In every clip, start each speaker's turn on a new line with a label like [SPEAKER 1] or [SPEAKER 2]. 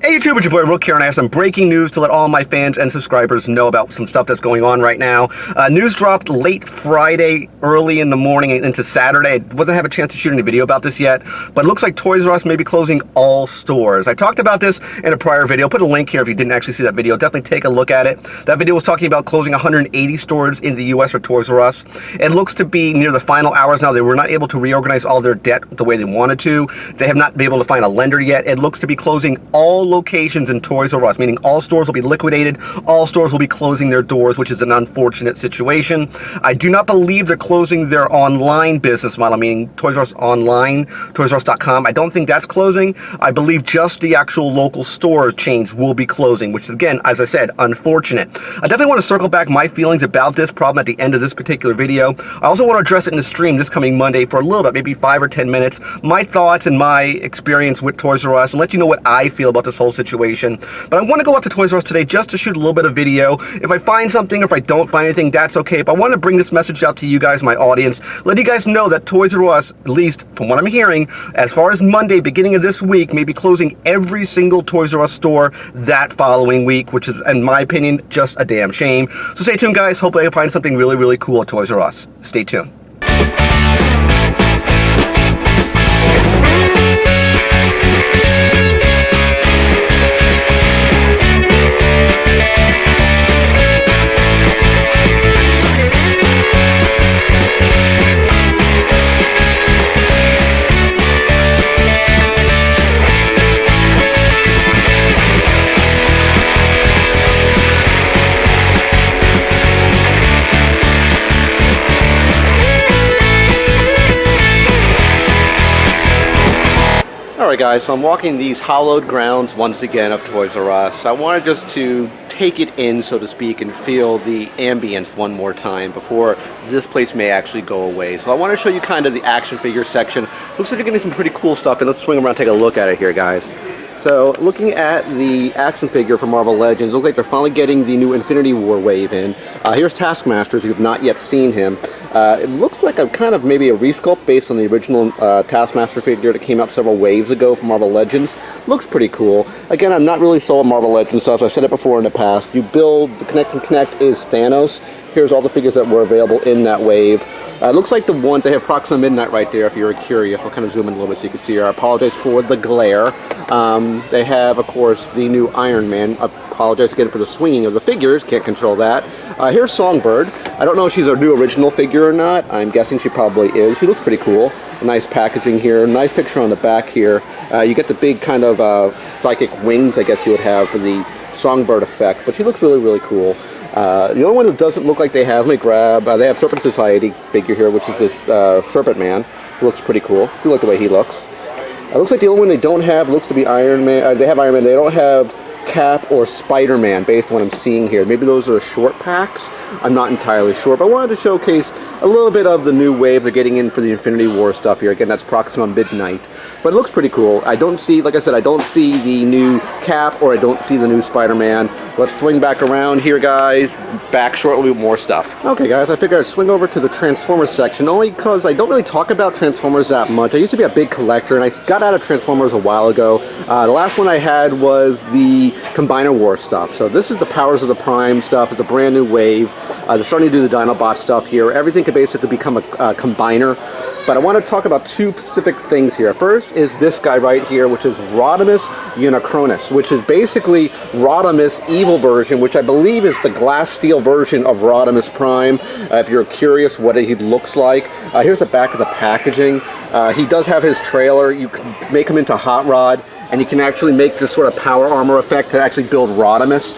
[SPEAKER 1] Hey YouTube, it's your boy Rook here, and I have some breaking news to let all my fans and subscribers know about some stuff that's going on right now. News dropped late Friday, early in the morning into Saturday. I wasn't have a chance to shoot any video about this yet, but it looks like Toys R Us may be closing all stores. I talked about this in a prior video. I'll put a link here if you didn't actually see that video. Definitely take a look at it. That video was talking about closing 180 stores in the US for Toys R Us. It looks to be near the final hours now. They were not able to reorganize all their debt the way they wanted to. They have not been able to find a lender yet. It looks to be closing all locations in Toys R Us, meaning all stores will be liquidated, all stores will be closing their doors, which is an unfortunate situation. I do not believe they're closing their online business model, meaning Toys R Us online, ToysRUs.com. I don't think that's closing. I believe just the actual local store chains will be closing, which is, again, as I said, unfortunate. I definitely want to circle back my feelings about this problem at the end of this particular video. I also want to address it in the stream this coming Monday for a little bit, maybe 5 or 10 minutes, my thoughts and my experience with Toys R Us, and let you know what I feel about this whole situation. But I want to go out to Toys R Us today just to shoot a little bit of video. If I find something, if I don't find anything, that's okay. But I want to bring this message out to you guys, my audience, let you guys know that Toys R Us, at least from what I'm hearing, as far as Monday, beginning of this week, may be closing every single Toys R Us store that following week, which is, in my opinion, just a damn shame. So stay tuned, guys. Hopefully I find something really, really cool at Toys R Us. Stay tuned. Alright guys, so I'm walking these hallowed grounds once again of Toys R Us. I wanted just to take it in, so to speak, and feel the ambience one more time before this place may actually go away. So I want to show you kind of the action figure section. Looks like they're getting some pretty cool stuff, and let's swing around and take a look at it here, guys. So, looking at the action figure for Marvel Legends, looks like they're finally getting the new Infinity War wave in. Here's Taskmaster, if you've not yet seen him. It looks like a kind of maybe a resculpt based on the original Taskmaster figure that came out several waves ago for Marvel Legends. Looks pretty cool. Again, I'm not really sold on Marvel Legends stuff. I've said it before in the past. You build, the Connect and Connect is Thanos. Here's all the figures that were available in that wave. Looks like the ones, they have Proxima Midnight right there if you're curious. I'll kind of zoom in a little bit so you can see here. I apologize for the glare. They have, of course, the new Iron Man. I apologize again for the swinging of the figures. Can't control that. Here's Songbird. I don't know if she's a new original figure or not. I'm guessing she probably is. She looks pretty cool. Nice packaging here. Nice picture on the back here. You get the big kind of psychic wings, I guess you would have for the Songbird effect. But she looks really, really cool. The only one that doesn't look like they have, let me grab, they have Serpent Society figure here, which is this Serpent Man, who looks pretty cool. I do like the way he looks. It looks like the only one they don't have looks to be Iron Man. They have Iron Man, they don't have Cap or Spider-Man based on what I'm seeing here. Maybe those are short packs. I'm not entirely sure, but I wanted to showcase a little bit of the new wave they're getting in for the Infinity War stuff here. Again, that's Proxima Midnight, but it looks pretty cool. I don't see, like I said, I don't see the new Cap or I don't see the new Spider-Man. Let's swing back around here, guys. Back shortly with more stuff. Okay, guys, I figured I'd swing over to the Transformers section only because I don't really talk about Transformers that much. I used to be a big collector, and I got out of Transformers a while ago. The last one I had was the Combiner War stuff. So this is the Powers of the Prime stuff. It's a brand new wave. They're starting to do the Dinobot stuff here. Everything could basically become a combiner. But I want to talk about two specific things here. First is this guy right here, which is Rodimus Unicronus, which is basically Rodimus' evil version, which I believe is the glass steel version of Rodimus Prime. If you're curious what he looks like. Here's the back of the packaging. He does have his trailer. You can make him into Hot Rod, and you can actually make this sort of power armor effect to actually build Rodimus.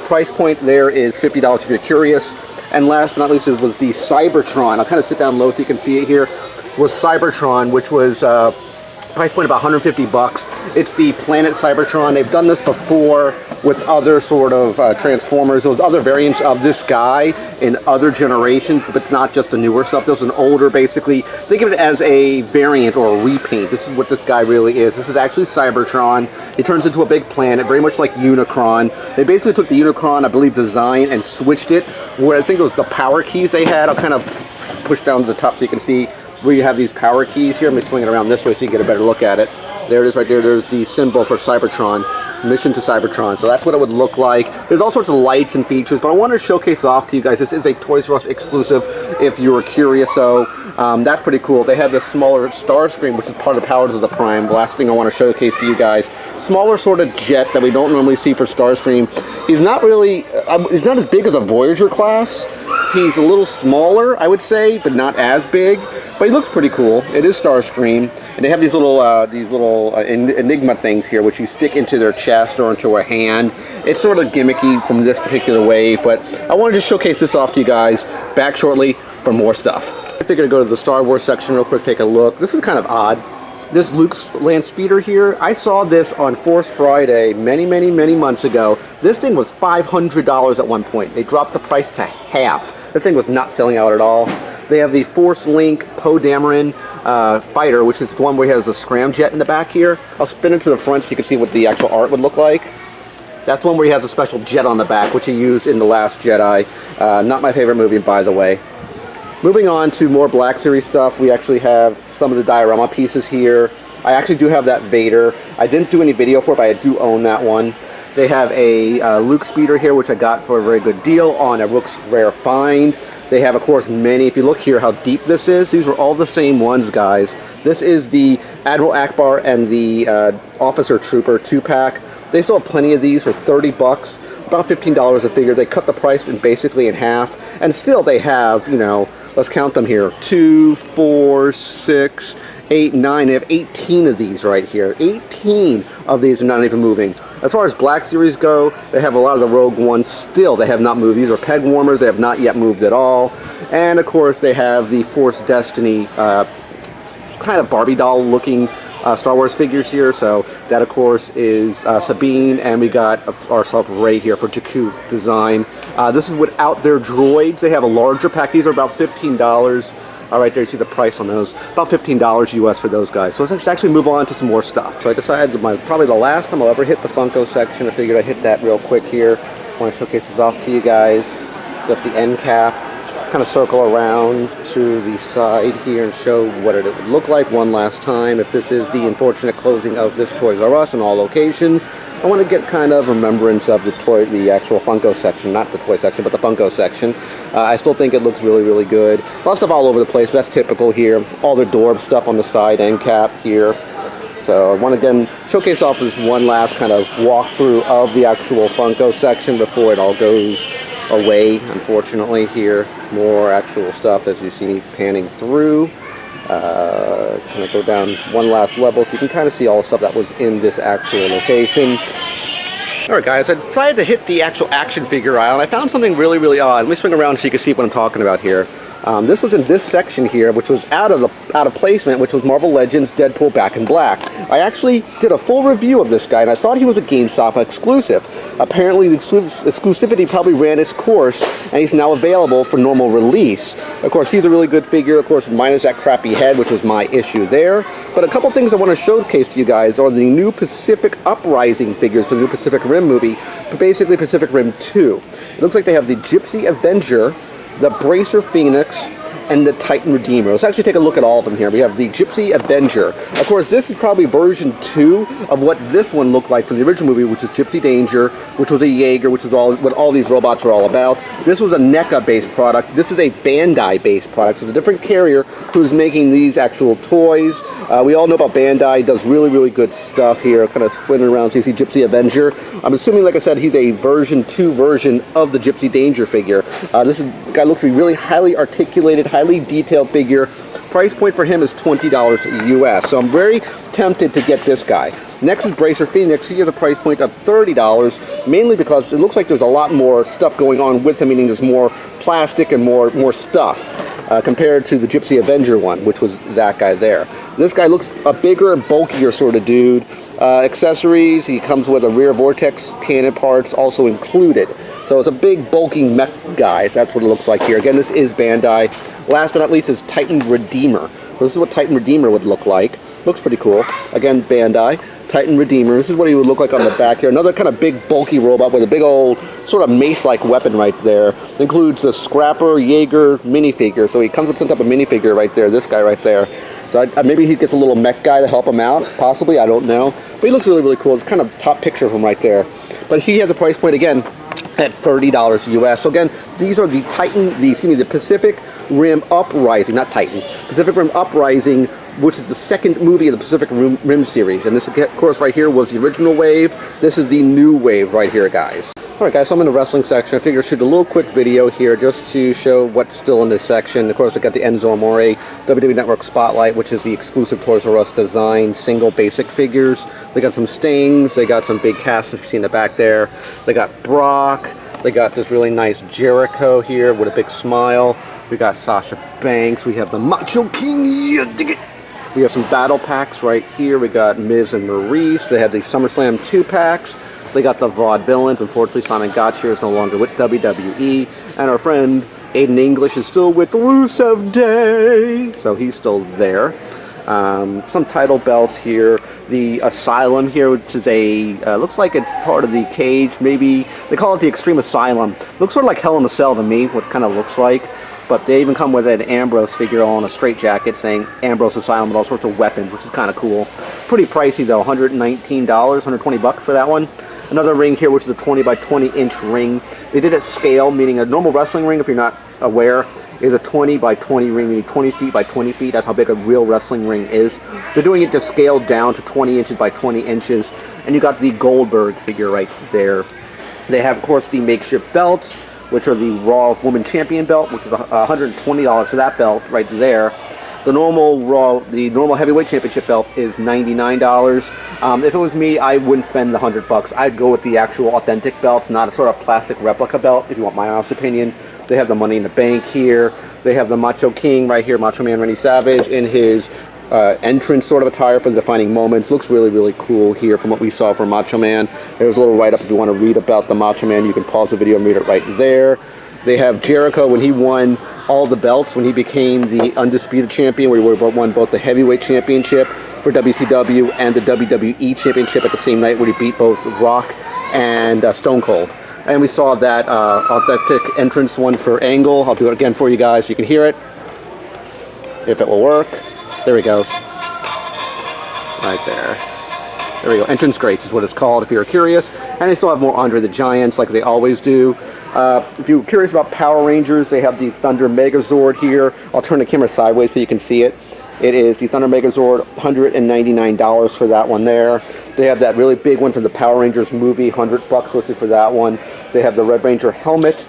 [SPEAKER 1] Price point there is $50 if you're curious. And last but not least was the Cybertron. I'll kind of sit down low so you can see it here. Was Cybertron, which was price point about 150 bucks. It's the Planet Cybertron. They've done this before with other sort of Transformers. Those other variants of this guy in other generations, but not just the newer stuff. There's an older, basically. Think of it as a variant or a repaint. This is what this guy really is. This is actually Cybertron. He turns into a big planet, very much like Unicron. They basically took the Unicron, I believe, design and switched it. Where I think it was the power keys they had. I'll kind of push down to the top so you can see where you have these power keys here. Let me swing it around this way so you can get a better look at it. There it is right there. There's the symbol for Cybertron. Mission to Cybertron. So that's what it would look like. There's all sorts of lights and features, but I want to showcase off to you guys. This is a Toys R Us exclusive if you were curious. So that's pretty cool. They have this smaller Starscream, which is part of Powers of the Prime. The last thing I want to showcase to you guys. Smaller sort of jet that we don't normally see for Starscream. He's not really, he's not as big as a Voyager class. He's a little smaller, I would say, but not as big. But he looks pretty cool. It is Starscream, and they have these little Enigma things here, which you stick into their chest or into a hand. It's sort of gimmicky from this particular wave, but I want to just showcase this off to you guys. Back shortly for more stuff. I figured I'd go to the Star Wars section real quick, take a look. This is kind of odd. This Luke's land speeder here, I saw this on Force Friday many months ago. This thing was $500 at one point. They dropped the price to half. The thing was not selling out at all. They have the Force Link Poe Dameron fighter, which is the one where he has a scramjet in the back here. I'll spin it to the front so you can see what the actual art would look like. That's the one where he has a special jet on the back, which he used in The Last Jedi. Not my favorite movie, by the way. Moving on to more Black Series stuff, we actually have some of the diorama pieces here. I actually do have that Vader. I didn't do any video for it, but I do own that one. They have a Luke speeder here, which I got for a very good deal on a Rook's Rare Find. They have, of course, many. If you look here how deep this is, these are all the same ones, guys. This is the Admiral Akbar and the Officer Trooper 2-pack. They still have plenty of these for 30 bucks, about $15 a figure. They cut the price basically in half, and still they have, you know, let's count them here. 2, 4, 6, 8, 9. They have 18 of these right here. 18 of these are not even moving. As far as Black Series go, they have a lot of the Rogue ones still. They have not moved. These are peg warmers. They have not yet moved at all. And of course, they have the Force Destiny kind of Barbie doll looking Star Wars figures here. So that, of course, is Sabine, and we got ourselves Rey here for Jakku design. This is without their droids. They have a larger pack. These are about $15. Right there, you see the price on those. About $15 US for those guys. So let's actually move on to some more stuff. So I decided probably the last time I'll ever hit the Funko section. I figured I'd hit that real quick here. I want to showcase this off to you guys. Just the end cap. Kind of circle around to the side here and show what it would look like one last time. If this is the unfortunate closing of this Toys R Us in all locations, I want to get kind of remembrance of the actual Funko section, not the toy section, but the Funko section. I still think it looks really good. A lot of stuff all over the place, but that's typical here. All the Dorb stuff on the side end cap here. So I want to again showcase off this one last kind of walkthrough of the actual Funko section before it all goes away. Unfortunately here, more actual stuff as you see me panning through. Kind of go down one last level so you can kind of see all the stuff that was in this actual location. Alright guys, I decided to hit the actual action figure aisle, and I found something really odd. Let me swing around so you can see what I'm talking about here. This was in this section here, which was out of placement, which was Marvel Legends Deadpool Back in Black. I actually did a full review of this guy, and I thought he was a GameStop exclusive. Apparently, the exclusivity probably ran its course, and he's now available for normal release. Of course, he's a really good figure, of course, minus that crappy head, which was my issue there. But a couple things I want to showcase to you guys are the new Pacific Uprising figures for the new Pacific Rim movie, basically Pacific Rim 2. It looks like they have the Gypsy Avenger, the Bracer Phoenix, and the Titan Redeemer. Let's actually take a look at all of them here. We have the Gypsy Avenger. Of course, this is probably version 2 of what this one looked like from the original movie, which is Gypsy Danger, which was a Jaeger, which is what all these robots are all about. This was a NECA-based product. This is a Bandai-based product. So it's a different carrier who's making these actual toys. We all know about Bandai. Does really good stuff here. Kind of spinning around so you see Gypsy Avenger. I'm assuming, like I said, he's a version 2 version of the Gypsy Danger figure. This guy looks to be really highly articulated, highly detailed figure. Price point for him is $20 US. So I'm very tempted to get this guy. Next is Bracer Phoenix. He has a price point of $30, mainly because it looks like there's a lot more stuff going on with him, meaning there's more plastic and more stuff compared to the Gypsy Avenger one, which was that guy there. This guy looks a bigger and bulkier sort of dude. Accessories, he comes with a rear vortex cannon parts also included. So it's a big bulking mech guy. That's what it looks like here. Again, this is Bandai. Last but not least is Titan Redeemer. So this is what Titan Redeemer would look like. Looks pretty cool. Again, Bandai. Titan Redeemer. This is what he would look like on the back here. Another kind of big, bulky robot with a big old sort of mace-like weapon right there. It includes the Scrapper Jaeger minifigure. So he comes with some type of minifigure right there, this guy right there. So maybe he gets a little mech guy to help him out, possibly, I don't know. But he looks really, really cool. It's kind of top picture of him right there. But he has a price point, again, at $30 US. So again, these are the the Pacific Rim Uprising, not Titans, Pacific Rim Uprising, which is the second movie in the Pacific Rim series. And this, of course, right here was the original wave. This is the new wave right here, guys. Alright guys, so I'm in the wrestling section. I figured I'd shoot a little quick video here just to show what's still in this section. Of course, I got the Enzo Amore WWE Network Spotlight, which is the exclusive Toys R Us design single basic figures. They got some Stings, they got some big casts if you see in the back there. They got Brock, they got this really nice Jericho here with a big smile. We got Sasha Banks, we have the Macho King, yeah, dig it! We have some battle packs right here. We got Miz and Maurice. They have the SummerSlam 2-packs. They got the Vaudevillains. Unfortunately, Simon Gotcher is no longer with WWE. And our friend Aiden English is still with Rusev Day. So he's still there. Some title belts here. The Asylum here, which is a, looks like it's part of the cage. Maybe, they call it the Extreme Asylum. Looks sort of like Hell in a Cell to me, what it kind of looks like. But they even come with an Ambrose figure on a straitjacket saying Ambrose Asylum with all sorts of weapons, which is kind of cool. Pretty pricey though, $119, 120 bucks for that one. Another ring here, which is a 20 by 20 inch ring. They did it scale, meaning a normal wrestling ring, if you're not aware, is a 20 by 20 ring, meaning 20 feet by 20 feet. That's how big a real wrestling ring is. They're doing it to scale down to 20 inches by 20 inches. And you got the Goldberg figure right there. They have, of course, the makeshift belts, which are the Raw Woman Champion belt, which is $120 for that belt right there. The normal heavyweight championship belt is $99. If it was me, I wouldn't spend the $100. I'd go with the actual authentic belts, not a sort of plastic replica belt, if you want my honest opinion. They have the Money in the Bank here. They have the Macho King right here, Macho Man Randy Savage, in his entrance sort of attire for the defining moments. Looks really, really cool here from what we saw from Macho Man. There's a little write-up if you want to read about the Macho Man. You can pause the video and read it right there. They have Jericho when he won all the belts, when he became the Undisputed Champion, where he won both the Heavyweight Championship for WCW and the WWE Championship at the same night, where he beat both Rock and Stone Cold. And we saw that authentic entrance one for Angle. I'll do it again for you guys so you can hear it, if it will work. There he goes. Right there. There we go. Entrance Greats is what it's called if you're curious. And they still have more Andre the Giants like they always do. If you're curious about Power Rangers, they have the Thunder Megazord here. I'll turn the camera sideways so you can see it. It is the Thunder Megazord, $199 for that one there. They have that really big one from the Power Rangers movie, $100 listed for that one. They have the Red Ranger helmet.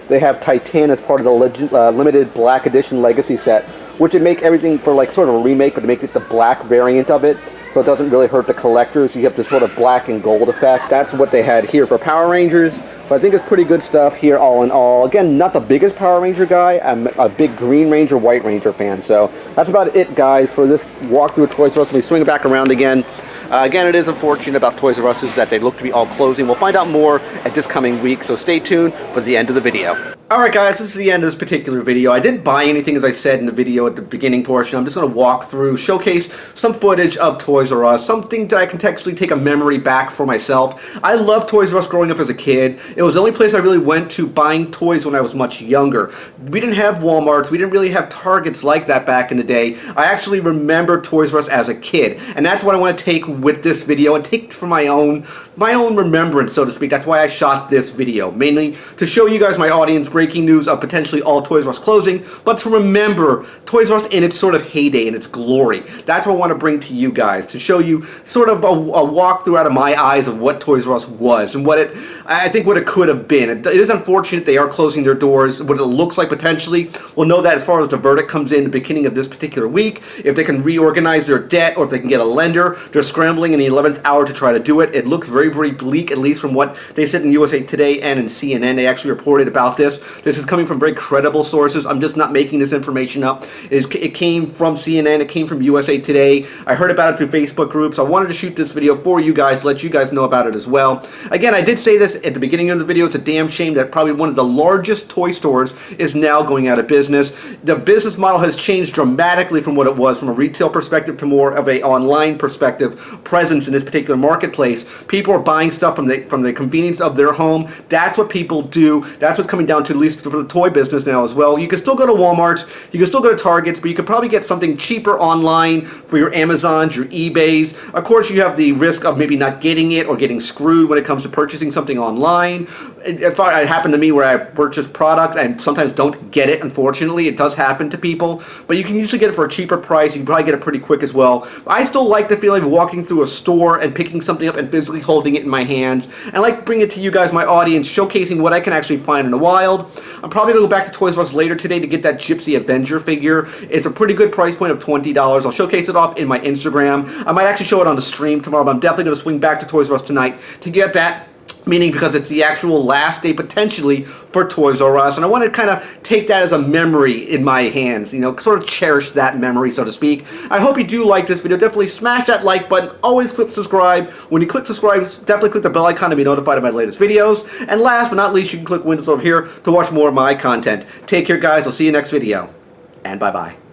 [SPEAKER 1] They have Titan as part of the limited Black Edition Legacy set, which would make everything for like sort of a remake, but to make it the black variant of it, so it doesn't really hurt the collectors. You have this sort of black and gold effect. That's what they had here for Power Rangers. So I think it's pretty good stuff here all in all. Again, not the biggest Power Ranger guy. I'm a big Green Ranger, White Ranger fan. So that's about it, guys, for this walkthrough of Toys R Us. Let me swing it back around again. Again, it is unfortunate about Toys R Us is that they look to be all closing. We'll find out more at this coming week, so stay tuned for the end of the video. Alright guys, this is the end of this particular video. I didn't buy anything, as I said in the video at the beginning portion. I'm just going to walk through, showcase some footage of Toys R Us, something that I can actually take a memory back for myself. I loved Toys R Us growing up as a kid. It was the only place I really went to buying toys when I was much younger. We didn't have Walmarts, we didn't really have Targets like that back in the day. I actually remember Toys R Us as a kid, and that's what I want to take with this video and take for my own remembrance, so to speak. That's why I shot this video, mainly to show you guys, my audience, breaking news of potentially all Toys R Us closing, but to remember Toys R Us in its sort of heyday, in its glory. That's what I want to bring to you guys, to show you sort of a walkthrough out of my eyes of what Toys R Us was and what I think what it could have been. It is unfortunate they are closing their doors. What it looks like potentially, we'll know that as far as the verdict comes in the beginning of this particular week. If they can reorganize their debt or if they can get a lender, they're scrambling in the 11th hour to try to do it. It looks very, very bleak, at least from what they said in USA Today and in CNN. They actually reported about this. This is coming from very credible sources. I'm just not making this information up. It came from CNN. It came from USA Today. I heard about it through Facebook groups. I wanted to shoot this video for you guys, let you guys know about it as well. Again, I did say this at the beginning of the video. It's a damn shame that probably one of the largest toy stores is now going out of business. The business model has changed dramatically from what it was from a retail perspective to more of a online perspective presence in this particular marketplace. People are buying stuff from the convenience of their home. That's what people do. That's what's coming down to, at least for the toy business now as well. You can still go to Walmart's, you can still go to Target's, but you could probably get something cheaper online for your Amazons, your eBays. Of course, you have the risk of maybe not getting it or getting screwed when it comes to purchasing something online. It happened to me where I purchase product and sometimes don't get it, unfortunately. It does happen to people, but you can usually get it for a cheaper price. You can probably get it pretty quick as well. I still like the feeling of walking through a store and picking something up and physically holding it in my hands. And I like to bring it to you guys, my audience, showcasing what I can actually find in the wild. I'm probably going to go back to Toys R Us later today to get that Gypsy Avenger figure. It's a pretty good price point of $20. I'll showcase it off in my Instagram. I might actually show it on the stream tomorrow, but I'm definitely going to swing back to Toys R Us tonight to get that. Meaning because it's the actual last day potentially for Toys R Us, and I want to kind of take that as a memory in my hands, you know, sort of cherish that memory, so to speak. I hope you do like this video. Definitely smash that like button. Always click subscribe. When you click subscribe, definitely click the bell icon to be notified of my latest videos. And last but not least, you can click Windows over here to watch more of my content. Take care, guys. I'll see you next video, and bye-bye.